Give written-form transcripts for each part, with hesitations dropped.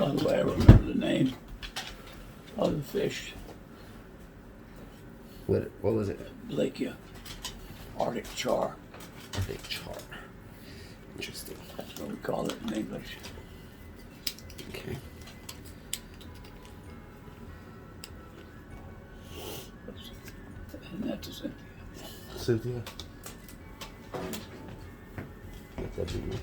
By the way, I remember the name of the fish. What was it? Blakia. Arctic char. Arctic char. Interesting. That's what we call it in English. Okay. And that's a Cynthia. Cynthia? That's a big.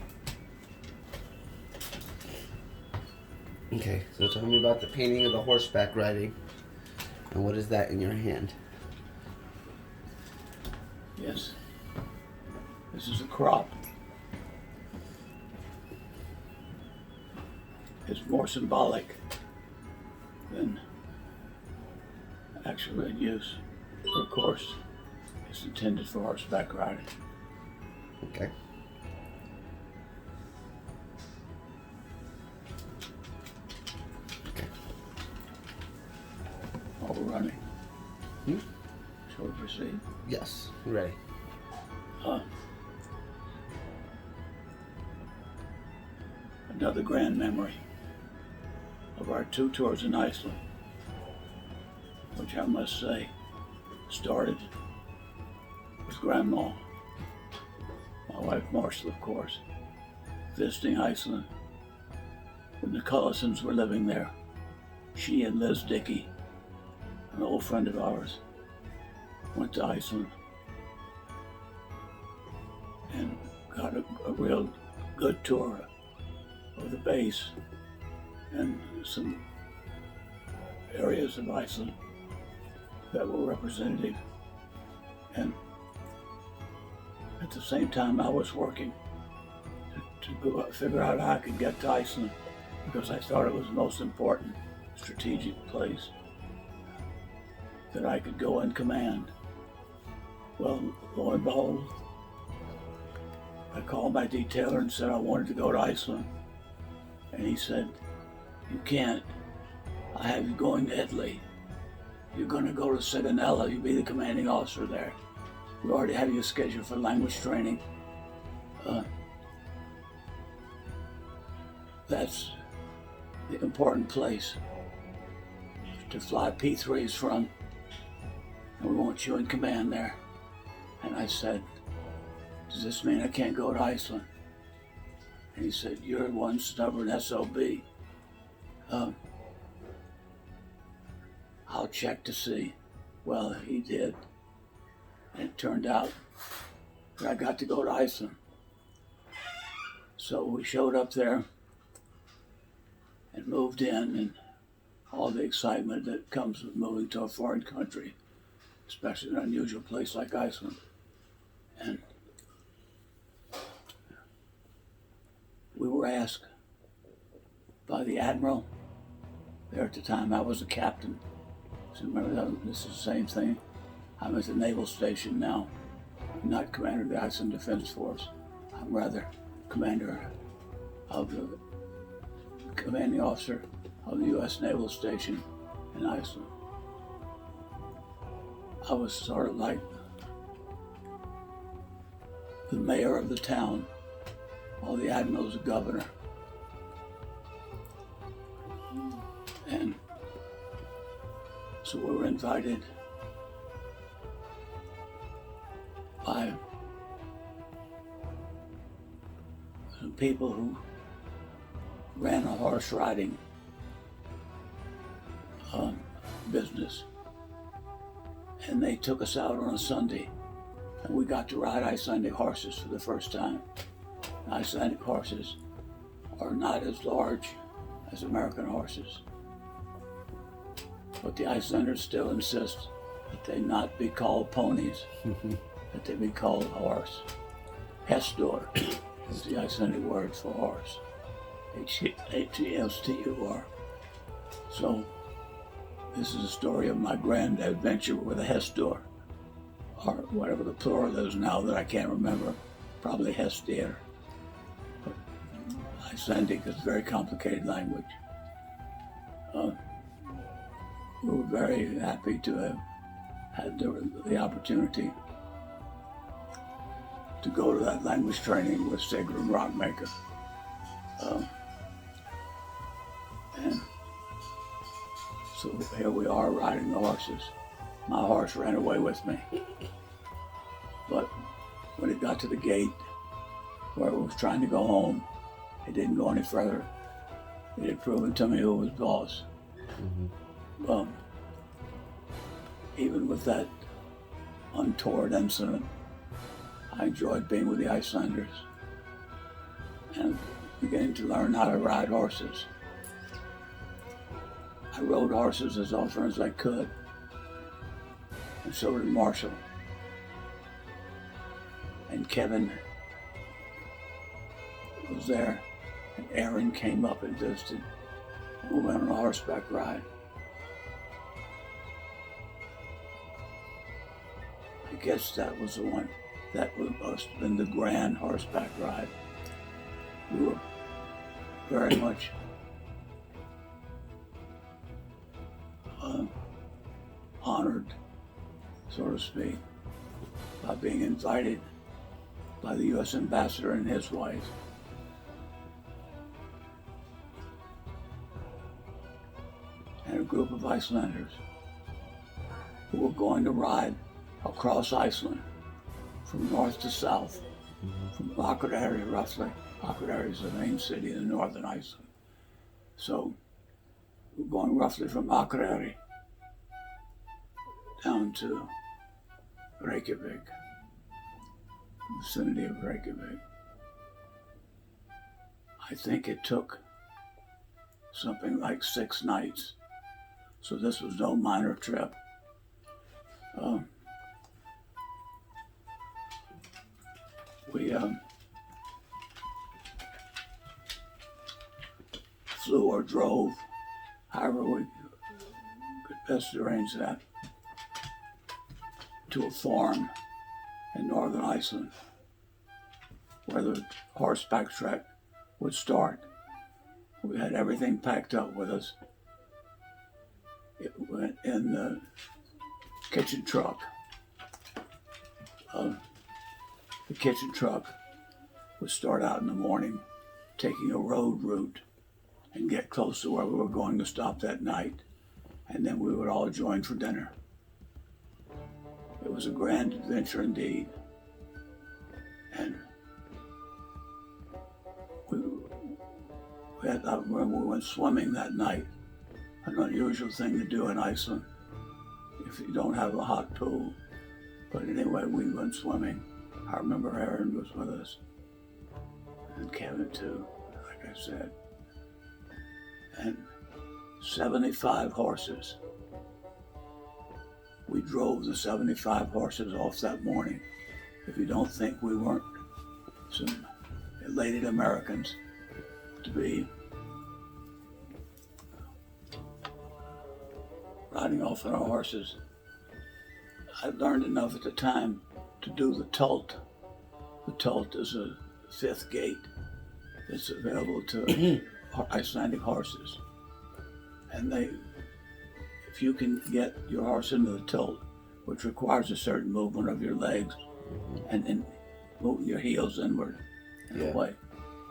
Okay, so tell me about the painting of the horseback riding. And what is that in your hand? Yes. This is a crop. It's more symbolic than actually in use. But of course, it's intended for horseback riding. Okay. While we're running. Shall we proceed? Yes, we're ready. Another grand memory of our 2 tours in Iceland, which I must say started with Grandma, my wife Marshall, of course, visiting Iceland when the Cullisons were living there. She and Liz Dickey, an old friend of ours, went to Iceland and got a real good tour of the base and some areas of Iceland that were representative. And at the same time, I was working to go figure out how I could get to Iceland, because I thought it was the most important strategic place that I could go and command. Well, lo and behold, I called my detailer and said I wanted to go to Iceland. And he said, "You can't. I have you going to Italy. You're going to go to Sigonella. You'll be the commanding officer there. We already have you scheduled for language training. That's the important place to fly P-3s from. And we want you in command there." And I said, "Does this mean I can't go to Iceland?" And he said, "You're one stubborn SOB. I'll check to see." Well, he did. And it turned out that I got to go to Iceland. So we showed up there and moved in, and all the excitement that comes with moving to a foreign country, especially an unusual place like Iceland. And we were asked by the admiral there at the time. I was a captain. So remember that this is the same thing. I'm at the naval station now. I'm not commander of the Iceland Defense Force. I'm rather commander of the commanding officer of the U.S. Naval Station in Iceland. I was sort of like the mayor of the town. All the admirals, the governor. And so we were invited by some people who ran a horse riding business. And they took us out on a Sunday, and we got to ride Icelandic horses for the first time. Icelandic horses are not as large as American horses, but the Icelanders still insist that they not be called ponies, that they be called horse. Hestur is the Icelandic word for horse. H-E-S-T-U-R. So this is a story of my grand adventure with a Hestur, or whatever the plural is now that I can't remember, probably Hestir. But Icelandic is a very complicated language. We were very happy to have had the opportunity to go to that language training with Sigrun Rockmaker. So here we are riding the horses. My horse ran away with me. But when it got to the gate where it was trying to go home, it didn't go any further. It had proven to me who was boss. Even with that untoward incident, I enjoyed being with the Icelanders and beginning to learn how to ride horses. I rode horses as often as I could, and so did Marshall. And Kevin was there, and Aaron came up and visited. We went on a horseback ride. I guess that was the one. That must have been the grand horseback ride. We were very much honored, so to speak, by being invited by the U.S. ambassador and his wife. And a group of Icelanders who were going to ride across Iceland from north to south, from Akureyri roughly. Akureyri is the main city in northern Iceland. So we're going roughly from Akureyri down to Reykjavik, the vicinity of Reykjavik. I think it took something like 6 nights. So this was no minor trip. We flew or drove, however we could best arrange that, to a farm in northern Iceland where the horseback trek would start. We had everything packed up with us. It went in the kitchen truck. The kitchen truck would start out in the morning, taking a road route and get close to where we were going to stop that night, and then we would all join for dinner. It was a grand adventure indeed. And I remember we went swimming that night, an unusual thing to do in Iceland if you don't have a hot pool. But anyway, we went swimming. I remember Aaron was with us, and Kevin too, like I said. And 75 horses. We drove the 75 horses off that morning. If you don't think we weren't some elated Americans to be riding off on our horses. I learned enough at the time to do the tult. The tult is a 5th gait that's available to Icelandic horses. And if you can get your horse into the tilt, which requires a certain movement of your legs and then moving your heels inward in a way.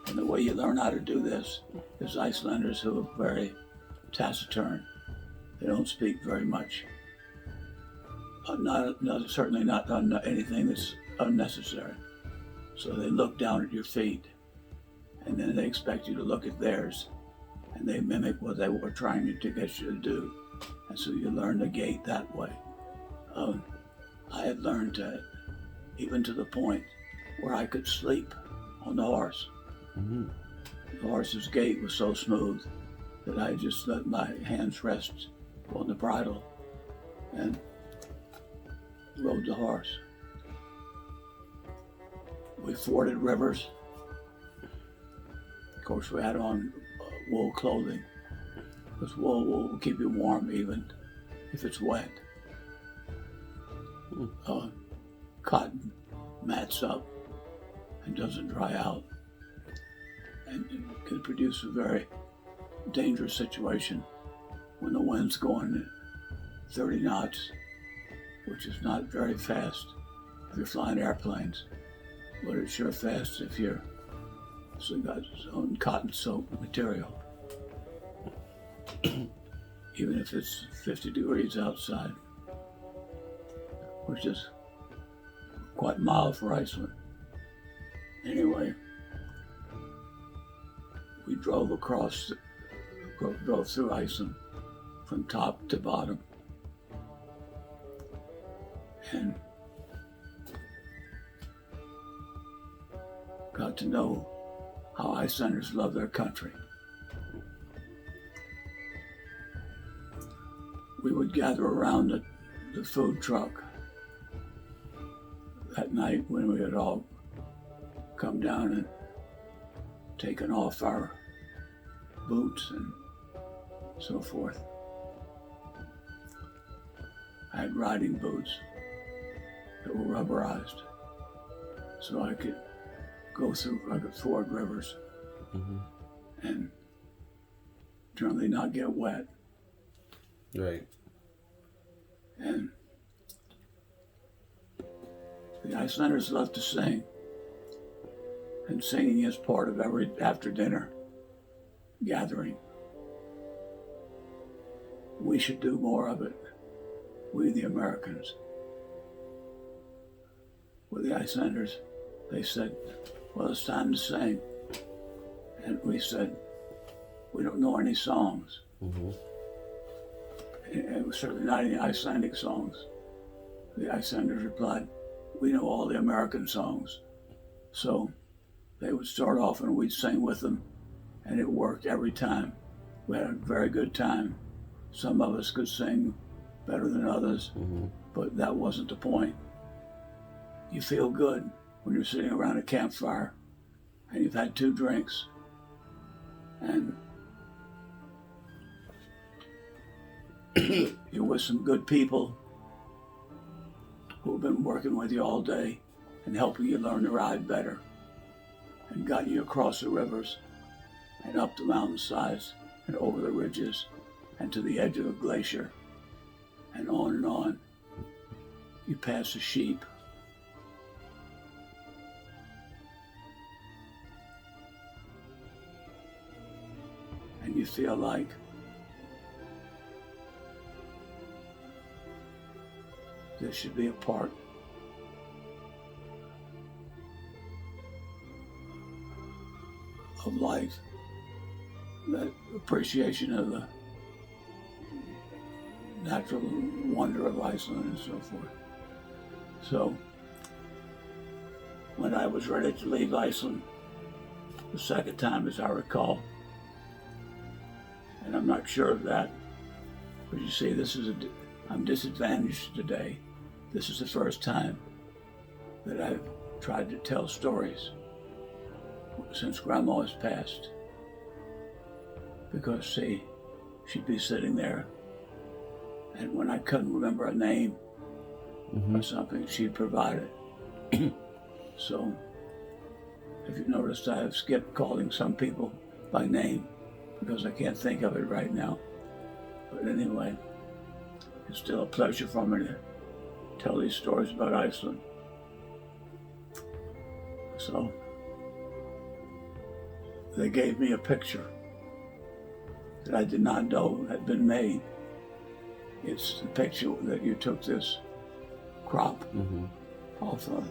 And the way you learn how to do this is Icelanders who are very taciturn. They don't speak very much. Certainly not anything that's unnecessary. So they look down at your feet, and then they expect you to look at theirs, and they mimic what they were trying to get you to do. And so you learn the gait that way. I had learned that even to the point where I could sleep on the horse. The horse's gait was so smooth that I just let my hands rest on the bridle and rode the horse. We forded rivers. Of course, we had on wool clothing, because wool will keep you warm even if it's wet. Cotton mats up and doesn't dry out, and it can produce a very dangerous situation when the wind's going 30 knots, which is not very fast if you're flying airplanes, but it's sure fast if you're got its own cotton soaked material. even if it's 50 degrees outside, which is quite mild for Iceland. Anyway, we drove through Iceland from top to bottom. And got to know how Icelanders love their country. We would gather around the food truck that night when we had all come down and taken off our boots and so forth. I had riding boots that were rubberized, so I could ford rivers and generally not get wet. Right. And the Icelanders love to sing, and singing is part of every after dinner gathering. We should do more of it, we the Americans. With the Icelanders, they said, well, it's time to sing. And we said, we don't know any songs. And it was certainly not any Icelandic songs. The Icelanders replied, we know all the American songs. So they would start off and we'd sing with them, and it worked every time. We had a very good time. Some of us could sing better than others, but that wasn't the point. You feel good when you're sitting around a campfire and you've had 2 drinks and you're with some good people who've been working with you all day and helping you learn to ride better and got you across the rivers and up the mountainsides and over the ridges and to the edge of the glacier and on and on. You pass the sheep. And you feel like this should be a part of life, that appreciation of the natural wonder of Iceland and so forth. So when I was ready to leave Iceland, the second time as I recall, and I'm not sure of that, but you see, I'm disadvantaged today. This is the first time that I've tried to tell stories since Grandma has passed. Because, see, she'd be sitting there, and when I couldn't remember a name or something, she'd provide it. So, if you noticed, I have skipped calling some people by name because I can't think of it right now. But anyway, it's still a pleasure for me to tell these stories about Iceland. So, they gave me a picture that I did not know had been made. It's the picture that you took this crop off of.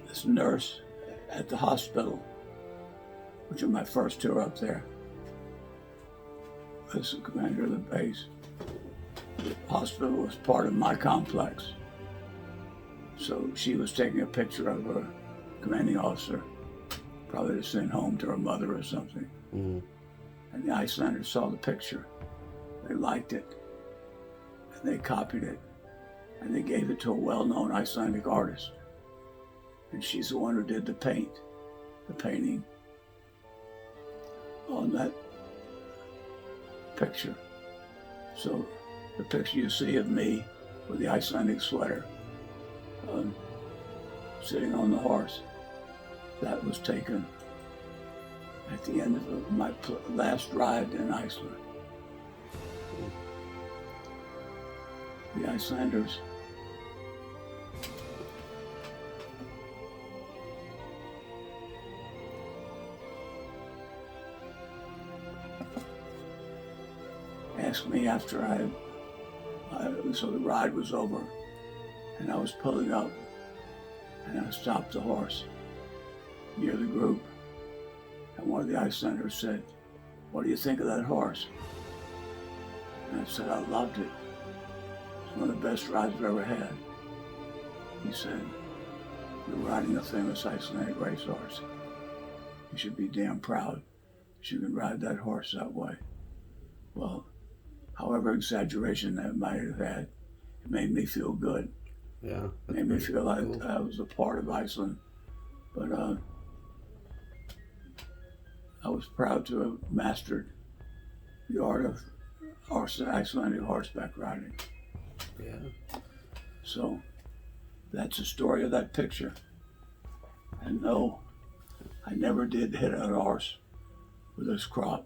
This nurse at the hospital, which was my first tour up there, was the commander of the base. The hospital was part of my complex. So she was taking a picture of a commanding officer, probably to send home to her mother or something. And the Icelanders saw the picture. They liked it. And they copied it. And they gave it to a well-known Icelandic artist. And she's the one who did the painting on that picture. So the picture you see of me with the Icelandic sweater sitting on the horse, that was taken at the end of my last ride in Iceland. The Icelanders asked me after so the ride was over, and I was pulling up, and I stopped the horse near the group, and one of the Icelanders said, "What do you think of that horse?" And I said, "I loved it. It's one of the best rides I've ever had." He said, "You're riding a famous Icelandic racehorse. You should be damn proud that you can ride that horse that way." Well, however exaggeration that might have had, it made me feel good. Yeah. It made me feel like cool. I was a part of Iceland. But I was proud to have mastered the art of Icelandic horseback riding. Yeah. So that's the story of that picture. And no, I never did hit a horse with this crop.